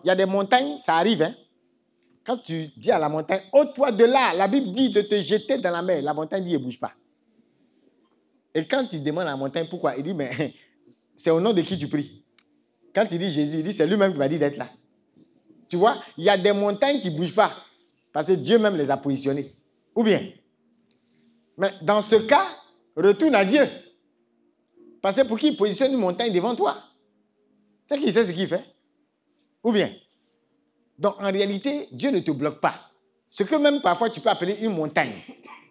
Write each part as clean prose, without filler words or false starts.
il y a des montagnes, ça arrive, hein. Quand tu dis à la montagne, ôte-toi de là, la Bible dit de te jeter dans la mer. La montagne dit, ne bouge pas. Et quand tu demandes à la montagne pourquoi, il dit, mais c'est au nom de qui tu pries. Quand il dit Jésus, il dit, c'est lui-même qui m'a dit d'être là. Tu vois, il y a des montagnes qui ne bougent pas. Parce que Dieu même les a positionnées. Ou bien. Mais dans ce cas, retourne à Dieu. Parce que pour qu'il positionne une montagne devant toi, c'est qu'il sait ce qu'il fait. Ou bien. Donc, en réalité, Dieu ne te bloque pas. Ce que même parfois tu peux appeler une montagne.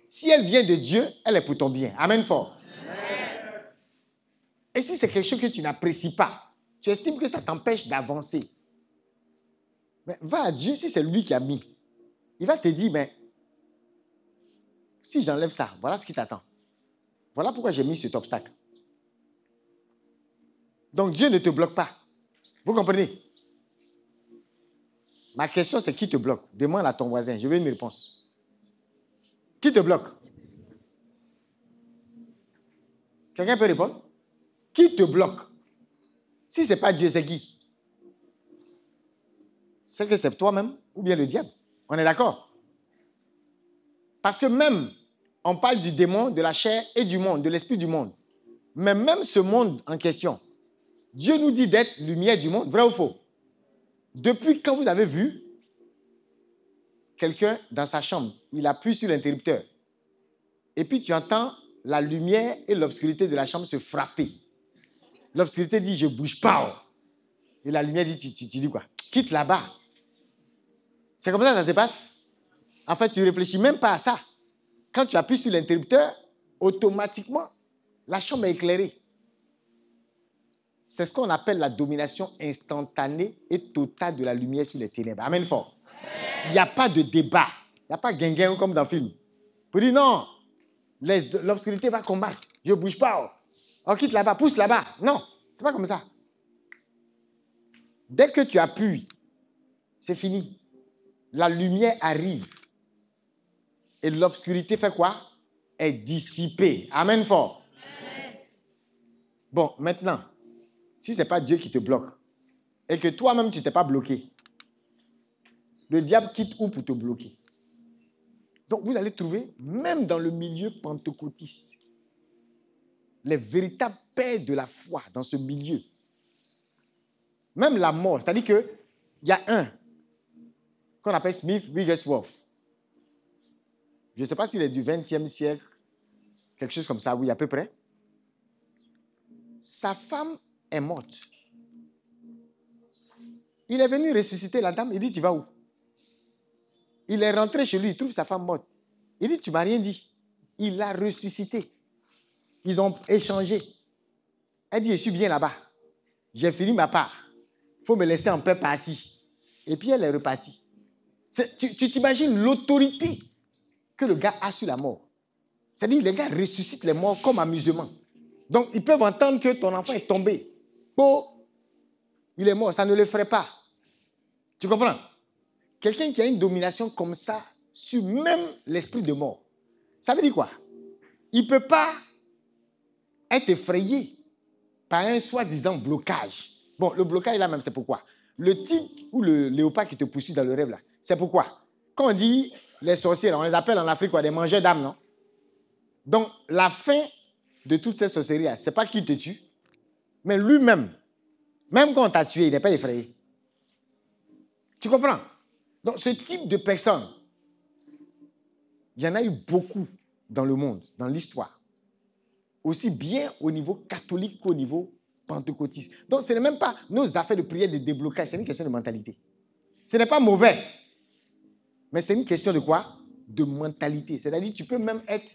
Si elle vient de Dieu, elle est pour ton bien. Amen fort. Amen. Et si c'est quelque chose que tu n'apprécies pas, tu estimes que ça t'empêche d'avancer, mais va à Dieu, si c'est lui qui a mis. Il va te dire, mais si j'enlève ça, voilà ce qui t'attend. Voilà pourquoi j'ai mis cet obstacle. Donc Dieu ne te bloque pas. Vous comprenez? Ma question, c'est qui te bloque? Demande à ton voisin, je veux une réponse. Qui te bloque? Quelqu'un peut répondre? Qui te bloque? Si ce n'est pas Dieu, c'est qui? C'est que c'est toi-même ou bien le diable. On est d'accord? Parce que même, on parle du démon, de la chair et du monde, de l'esprit du monde. Mais même ce monde en question, Dieu nous dit d'être lumière du monde, vrai ou faux? Depuis quand vous avez vu quelqu'un dans sa chambre, il appuie sur l'interrupteur, et puis tu entends la lumière et l'obscurité de la chambre se frapper. L'obscurité dit, je ne bouge pas. Et la lumière dit, tu dis quoi? Quitte là-bas. C'est comme ça que ça se passe. En fait, tu ne réfléchis même pas à ça. Quand tu appuies sur l'interrupteur, automatiquement, la chambre est éclairée. C'est ce qu'on appelle la domination instantanée et totale de la lumière sur les ténèbres. Amen fort. Il n'y a pas de débat. Il n'y a pas guinguin comme dans le film. Pour dire non, l'obscurité va combattre. Je ne bouge pas. On quitte là-bas, pousse là-bas. Non, ce n'est pas comme ça. Dès que tu appuies, c'est fini. La lumière arrive. Et l'obscurité fait quoi? Est dissipée. Amen fort. Amen. Bon, maintenant, si ce n'est pas Dieu qui te bloque et que toi-même, tu ne t'es pas bloqué, le diable quitte où pour te bloquer? Donc, vous allez trouver, même dans le milieu pentecôtiste, les véritables pères de la foi dans ce milieu. Même la mort, c'est-à-dire qu'il y a un qu'on appelle Smith Wigglesworth. Je ne sais pas s'il est du 20e siècle, quelque chose comme ça, oui, à peu près. Sa femme est morte. Il est venu ressusciter la dame. Il dit, tu vas où? Il est rentré chez lui, il trouve sa femme morte. Il dit, tu ne m'as rien dit. Il l'a ressuscité. Ils ont échangé. Elle dit, je suis bien là-bas. J'ai fini ma part. Il faut me laisser en paix partir. Et puis elle est repartie. Tu t'imagines l'autorité que le gars a sur la mort. C'est-à-dire, les gars ressuscitent les morts comme amusement. Donc, ils peuvent entendre que ton enfant est tombé. Oh, il est mort, ça ne le ferait pas. Tu comprends? Quelqu'un qui a une domination comme ça sur même l'esprit de mort, ça veut dire quoi? Il ne peut pas être effrayé par un soi-disant blocage. Bon, le blocage là même, c'est pourquoi? Le tigre ou le léopard qui te poursuit dans le rêve là, c'est pourquoi? Quand on dit les sorciers, on les appelle en Afrique quoi, des mangeurs d'âmes, non? Donc, la fin de toutes ces sorcelleries-là, ce n'est pas qu'il te tue, mais lui-même, même quand on t'a tué, il n'est pas effrayé. Tu comprends? Donc, ce type de personnes, il y en a eu beaucoup dans le monde, dans l'histoire. Aussi bien au niveau catholique qu'au niveau pentecôtiste. Donc, ce n'est même pas nos affaires de prière de déblocage, c'est une question de mentalité. Ce n'est pas mauvais, mais c'est une question de quoi? De mentalité. C'est-à-dire, tu peux même être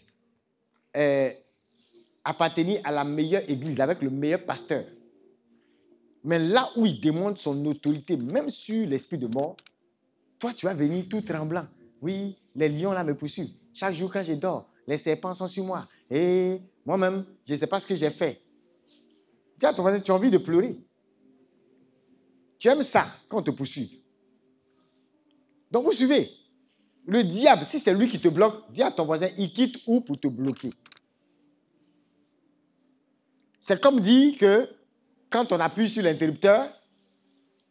appartenir à la meilleure église avec le meilleur pasteur. Mais là où il démontre son autorité, même sur l'esprit de mort, toi, tu vas venir tout tremblant. Oui, les lions là me poursuivent. Chaque jour quand je dors, les serpents sont sur moi. Et moi-même, je ne sais pas ce que j'ai fait. Tu as envie de pleurer. Tu aimes ça quand on te poursuit. Donc, vous suivez. Le diable, si c'est lui qui te bloque, dis à ton voisin, il quitte où pour te bloquer? C'est comme dire que quand on appuie sur l'interrupteur,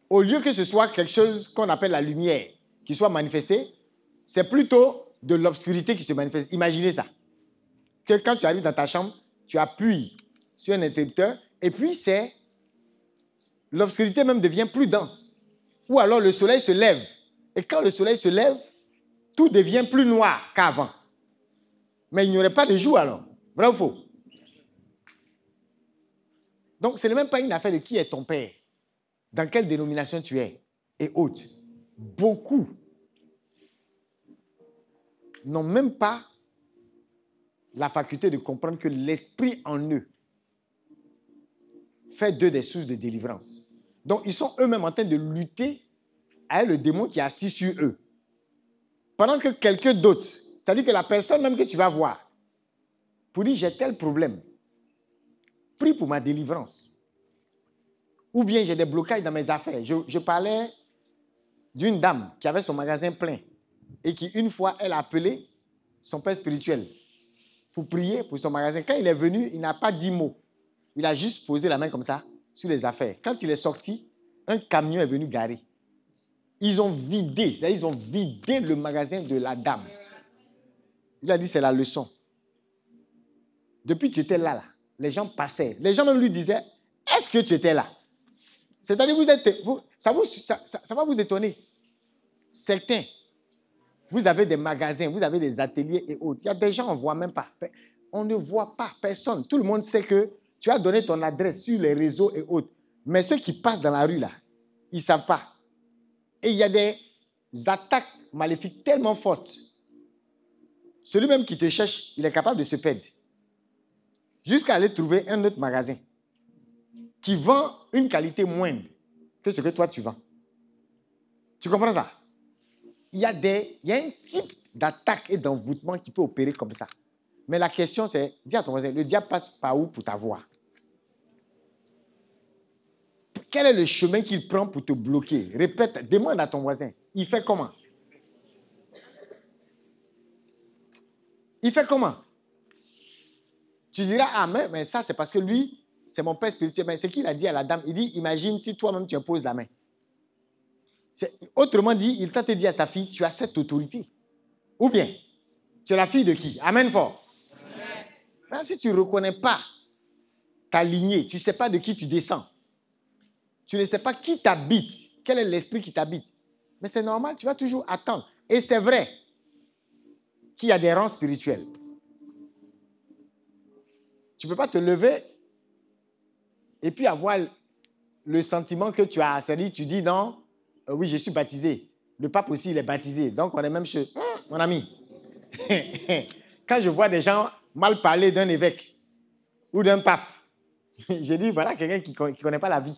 au lieu que ce soit quelque chose qu'on appelle la lumière qui soit manifestée, c'est plutôt de l'obscurité qui se manifeste. Imaginez ça. Que quand tu arrives dans ta chambre, tu appuies sur un interrupteur et puis l'obscurité même devient plus dense. Ou alors le soleil se lève. Et quand le soleil se lève, tout devient plus noir qu'avant. Mais il n'y aurait pas de jour alors. Vrai ou faux? Donc, ce n'est même pas une affaire de qui est ton père, dans quelle dénomination tu es, et autres. Beaucoup n'ont même pas la faculté de comprendre que l'esprit en eux fait d'eux des sources de délivrance. Donc, ils sont eux-mêmes en train de lutter avec le démon qui est assis sur eux. Pendant que quelqu'un d'autre, c'est-à-dire que la personne même que tu vas voir, pour dire j'ai tel problème, prie pour ma délivrance. Ou bien j'ai des blocages dans mes affaires. Je parlais d'une dame qui avait son magasin plein et qui, une fois, elle a appelé son père spirituel pour prier pour son magasin. Quand il est venu, il n'a pas dit mot. Il a juste posé la main comme ça sur les affaires. Quand il est sorti, un camion est venu garer. Ils ont vidé, c'est-à-dire ils ont vidé le magasin de la dame. Il a dit c'est la leçon. Depuis que tu étais là, les gens passaient. Les gens même lui disaient, est-ce que tu étais là? C'est-à-dire ça va vous étonner. Certains, vous avez des magasins, vous avez des ateliers et autres. Il y a des gens, on ne voit même pas. On ne voit pas personne. Tout le monde sait que tu as donné ton adresse sur les réseaux et autres. Mais ceux qui passent dans la rue, là, ils ne savent pas. Et il y a des attaques maléfiques tellement fortes. Celui même qui te cherche, il est capable de se perdre. Jusqu'à aller trouver un autre magasin qui vend une qualité moindre que ce que toi tu vends. Tu comprends ça? Il y a un type d'attaque et d'envoûtement qui peut opérer comme ça. Mais la question c'est, dis à ton voisin, le diable passe par où pour t'avoir? Quel est le chemin qu'il prend pour te bloquer? Répète, demande à ton voisin, il fait comment? Il fait comment? Tu diras, ah, mais ça, c'est parce que lui, c'est mon père spirituel. Mais c'est qu'il a dit à la dame, il dit, imagine si toi-même tu imposes la main. Autrement dit, il t'a dit à sa fille, tu as cette autorité. Ou bien, tu es la fille de qui? Amen fort. Amen. Mais si tu ne reconnais pas ta lignée, tu ne sais pas de qui tu descends, tu ne sais pas qui t'habite, quel est l'esprit qui t'habite. Mais c'est normal, tu vas toujours attendre. Et c'est vrai qu'il y a des rangs spirituels. Tu ne peux pas te lever et puis avoir le sentiment que tu as. C'est-à-dire, tu dis non, oui, je suis baptisé. Le pape aussi, il est baptisé. Donc, on est même chez mon ami. Quand je vois des gens mal parler d'un évêque ou d'un pape, je dis, voilà quelqu'un qui ne connaît pas la vie.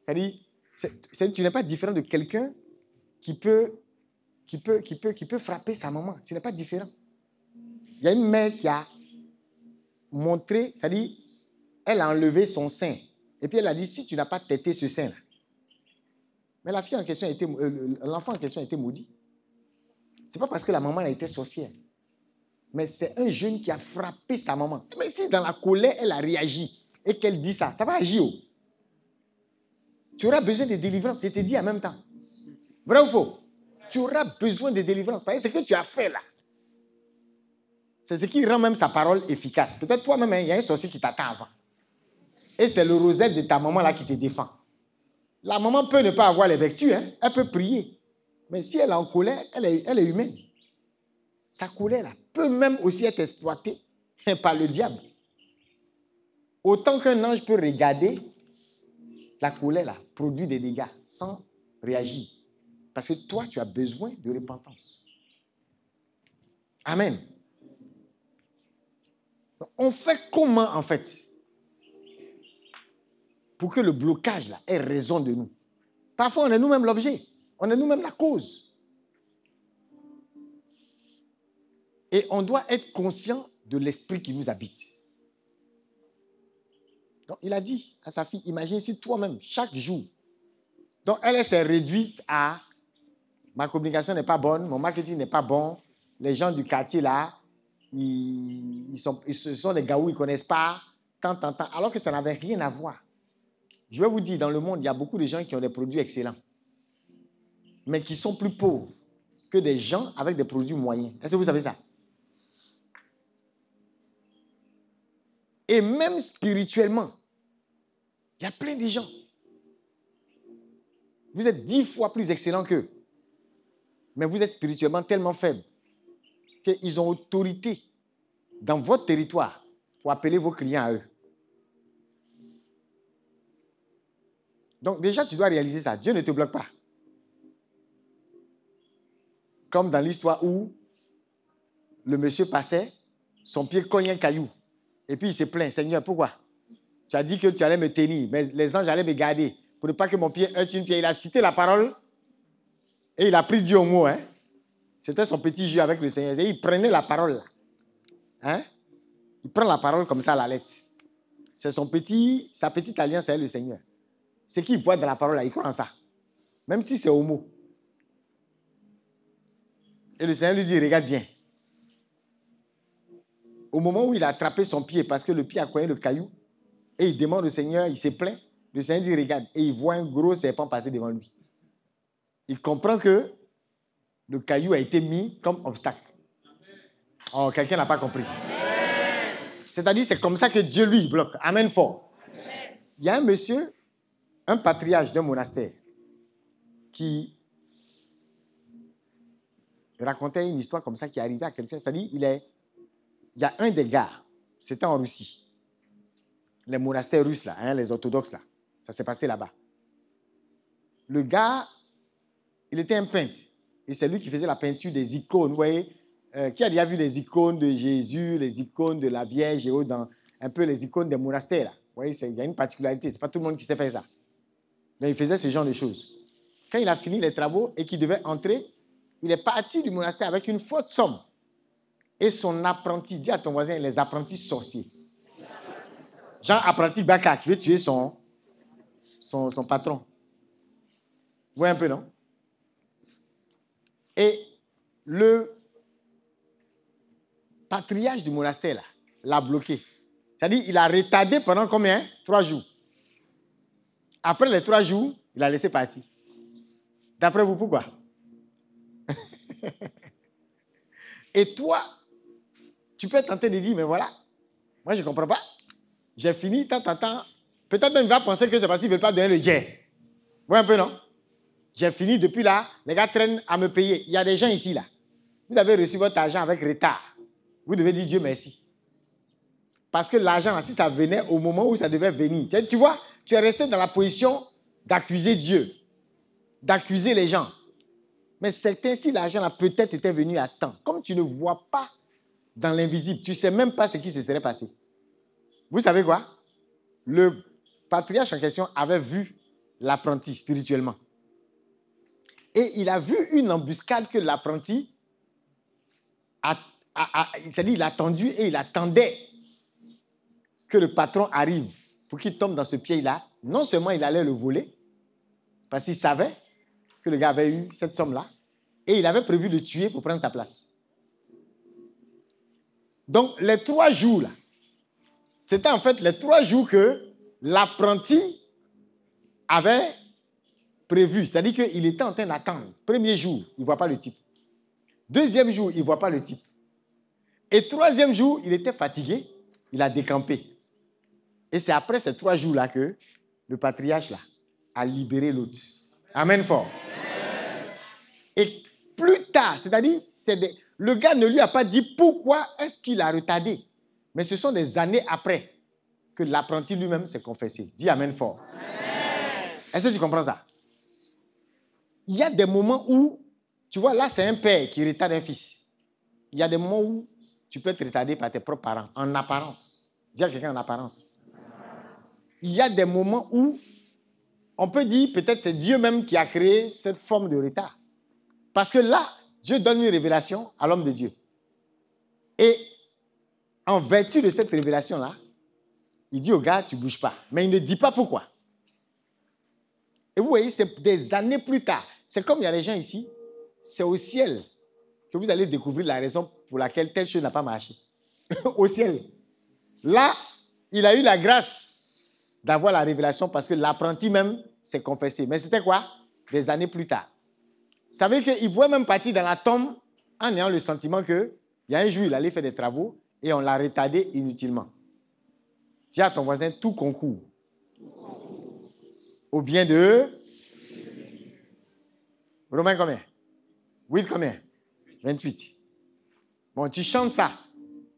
C'est-à-dire, tu n'es pas différent de quelqu'un qui peut frapper sa maman. Tu n'es pas différent. Il y a une mère qui a montré, c'est-à-dire, elle a enlevé son sein. Et puis elle a dit, si tu n'as pas tété ce sein-là. Mais la fille en question l'enfant en question a été maudit. Ce n'est pas parce que la maman a été sorcière. Mais c'est un jeune qui a frappé sa maman. Mais si dans la colère, elle a réagi et qu'elle dit ça, ça va agir. Tu auras besoin de délivrance. Je te dis en même temps. Vrai ou faux? Tu auras besoin de délivrance. Parce que ce que tu as fait là, c'est ce qui rend même sa parole efficace. Peut-être toi-même, il y a un sorcier qui t'attend avant. Et c'est le rosette de ta maman là qui te défend. La maman peut ne pas avoir les vertus, hein? Elle peut prier. Mais si elle est en colère, elle est humaine. Sa colère là peut même aussi être exploitée par le diable. Autant qu'un ange peut regarder, la colère là produit des dégâts sans réagir. Parce que toi, tu as besoin de repentance. Amen. On fait comment en fait pour que le blocage là ait raison de nous? Parfois, on est nous-mêmes l'objet. On est nous-mêmes la cause. Et on doit être conscient de l'esprit qui nous habite. Donc, il a dit à sa fille, imagine si toi-même, chaque jour, donc elle s'est réduite à ma communication n'est pas bonne, mon marketing n'est pas bon, les gens du quartier là, ce sont des gars où ils ne connaissent pas, alors que ça n'avait rien à voir. Je vais vous dire, dans le monde, il y a beaucoup de gens qui ont des produits excellents. mais qui sont plus pauvres que des gens avec des produits moyens. Est-ce que vous savez ça? Et même spirituellement, il y a plein de gens. Vous êtes 10 fois plus excellents qu'eux. Mais vous êtes spirituellement tellement faibles qu'ils ont autorité dans votre territoire pour appeler vos clients à eux. Donc déjà, tu dois réaliser ça. Dieu ne te bloque pas. Comme dans l'histoire où le monsieur passait, son pied cogne un caillou. Et puis il se plaint. Seigneur, pourquoi? Tu as dit que tu allais me tenir, mais les anges allaient me garder pour ne pas que mon pied heurte une pierre. Il a cité la parole et il a pris Dieu au mot. Hein? C'était son petit jeu avec le Seigneur. Et il prenait la parole là. Hein? Il prend la parole comme ça à la lettre. C'est sa petite alliance avec le Seigneur. Ce qu'il voit dans la parole là, il croit en ça. Même si c'est au mot. Et le Seigneur lui dit, regarde bien. Au moment où il a attrapé son pied, parce que le pied a cogné le caillou, et il demande au Seigneur, il se plaint, le Seigneur dit, regarde, et il voit un gros serpent passer devant lui. Il comprend que le caillou a été mis comme obstacle. Oh, quelqu'un n'a pas compris. C'est-à-dire, c'est comme ça que Dieu lui bloque. Amen fort. Amen. Il y a un monsieur, un patriarche d'un monastère, qui racontait une histoire comme ça qui est arrivée à quelqu'un. C'est-à-dire, il y a un des gars, c'était en Russie, les monastères russes, là, hein, les orthodoxes, là, ça s'est passé là-bas. Le gars, il était un peintre, et c'est lui qui faisait la peinture des icônes, vous voyez, qui a déjà vu les icônes de Jésus, les icônes de la Vierge, et dans un peu les icônes des monastères, là. Vous voyez, il y a une particularité, ce n'est pas tout le monde qui sait faire ça. Mais il faisait ce genre de choses. Quand il a fini les travaux et qu'il devait entrer, il est parti du monastère avec une forte somme. Et son apprenti, dis à ton voisin, les apprentis sorciers. Genre apprenti Baka qui veut tuer son patron. Vous voyez un peu, non? Et le patriarche du monastère, là, l'a bloqué. C'est-à-dire, il a retardé pendant combien? 3 jours. Après les 3 jours, il a laissé partir. D'après vous, pourquoi? Et toi, tu peux être tenté de dire, mais voilà, moi je ne comprends pas. J'ai fini, peut-être même il va penser que c'est parce qu'il ne veut pas donner le jet. Vous voyez un peu, non? J'ai fini, depuis là, les gars traînent à me payer. Il y a des gens ici, là. Vous avez reçu votre argent avec retard. Vous devez dire Dieu merci. Parce que l'argent, si ça venait au moment où ça devait venir. Tu vois, tu es resté dans la position d'accuser Dieu, d'accuser les gens. Mais certains, si l'argent a peut-être été venu à temps, comme tu ne vois pas dans l'invisible, tu ne sais même pas ce qui se serait passé. Vous savez quoi? Le patriarche en question avait vu l'apprenti spirituellement. Et il a vu une embuscade que l'apprenti c'est-à-dire il a attendu et il attendait que le patron arrive pour qu'il tombe dans ce piège-là. Non seulement il allait le voler, parce qu'il savait que le gars avait eu cette somme-là, et il avait prévu de le tuer pour prendre sa place. Donc, les 3 jours, là, c'était en fait les 3 jours que l'apprenti avait prévu. C'est-à-dire qu'il était en train d'attendre. Premier jour, il ne voit pas le type. Deuxième jour, il ne voit pas le type. Et troisième jour, il était fatigué, il a décampé. Et c'est après ces 3 jours-là que le patriarche là, a libéré l'autre. Amen fort. Amen. Et plus tard, c'est-à-dire, le gars ne lui a pas dit pourquoi est-ce qu'il a retardé. Mais ce sont des années après que l'apprenti lui-même s'est confessé. Dis Amen fort. Amen. Est-ce que tu comprends ça? Il y a des moments où, tu vois, là c'est un père qui retarde un fils. Il y a des moments où tu peux être retardé par tes propres parents, en apparence. Dis à quelqu'un en apparence. Il y a des moments où on peut dire peut-être c'est Dieu même qui a créé cette forme de retard. Parce que là, Dieu donne une révélation à l'homme de Dieu. Et en vertu de cette révélation-là, il dit au gars, tu ne bouges pas. Mais il ne dit pas pourquoi. Et vous voyez, c'est des années plus tard. C'est comme il y a des gens ici, c'est au ciel que vous allez découvrir la raison pour laquelle telle chose n'a pas marché. Au ciel. Là, il a eu la grâce d'avoir la révélation parce que l'apprenti même s'est confessé. Mais c'était quoi? Des années plus tard. Ça veut dire qu'il pouvait même partir dans la tombe en ayant le sentiment qu'il y a un jour, il allait faire des travaux et on l'a retardé inutilement. Dis à ton voisin, tout concourt au bien de... Romains combien? 8 combien? 28. Bon, tu chantes ça,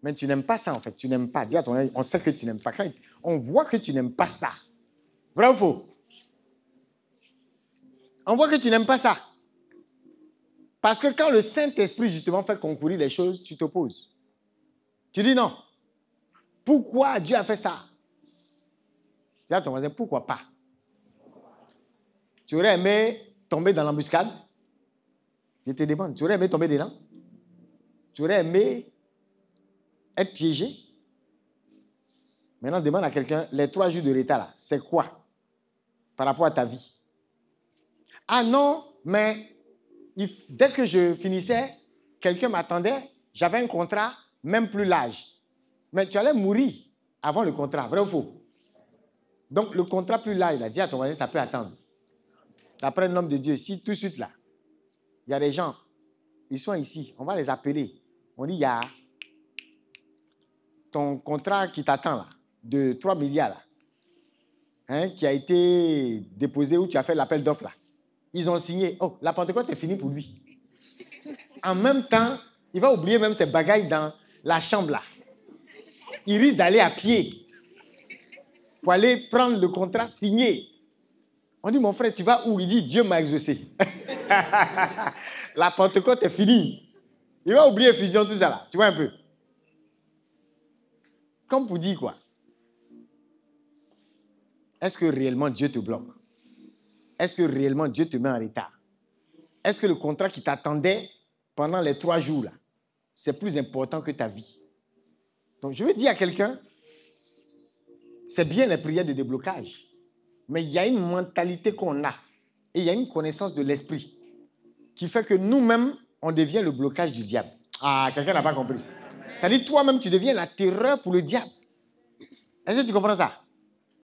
mais tu n'aimes pas ça en fait. Tu n'aimes pas. Dis à ton voisin, on sait que tu n'aimes pas. Quand on voit que tu n'aimes pas ça. Vrai ou faux? On voit que tu n'aimes pas ça. Parce que quand le Saint-Esprit, justement, fait concourir les choses, tu t'opposes. Tu dis non. Pourquoi Dieu a fait ça? Dis à ton voisin, pourquoi pas? Tu aurais aimé tomber dans l'embuscade? Je te demande, tu aurais aimé tomber dedans? Tu aurais aimé être piégé? Maintenant, demande à quelqu'un, les 3 jours de retard, là, c'est quoi par rapport à ta vie? Ah non, mais dès que je finissais, quelqu'un m'attendait, j'avais un contrat, même plus large. Mais tu allais mourir avant le contrat, vrai ou faux? Donc, le contrat plus large, il a dit à ton voisin, ça peut attendre. D'après l'homme de Dieu, si tout de suite là, il y a des gens, ils sont ici, on va les appeler. On dit, il y a ton contrat qui t'attend là, de 3 milliards là, hein, qui a été déposé où tu as fait l'appel d'offres là. Ils ont signé. Oh, la Pentecôte est finie pour lui. En même temps, il va oublier même ses bagages dans la chambre là. Il risque d'aller à pied pour aller prendre le contrat signé. On dit, mon frère, tu vas où? Il dit, Dieu m'a exaucé. La Pentecôte est finie. Il va oublier fusion, tout ça là. Tu vois un peu? Comme pour dire quoi? Est-ce que réellement Dieu te bloque? Est-ce que réellement Dieu te met en retard? Est-ce que le contrat qui t'attendait pendant les 3 jours là, c'est plus important que ta vie? Donc je veux dire à quelqu'un, c'est bien les prières de déblocage, mais il y a une mentalité qu'on a et il y a une connaissance de l'esprit qui fait que nous-mêmes, on devient le blocage du diable. Ah, quelqu'un n'a pas compris. Ça dit, toi-même, tu deviens la terreur pour le diable. Est-ce que tu comprends ça?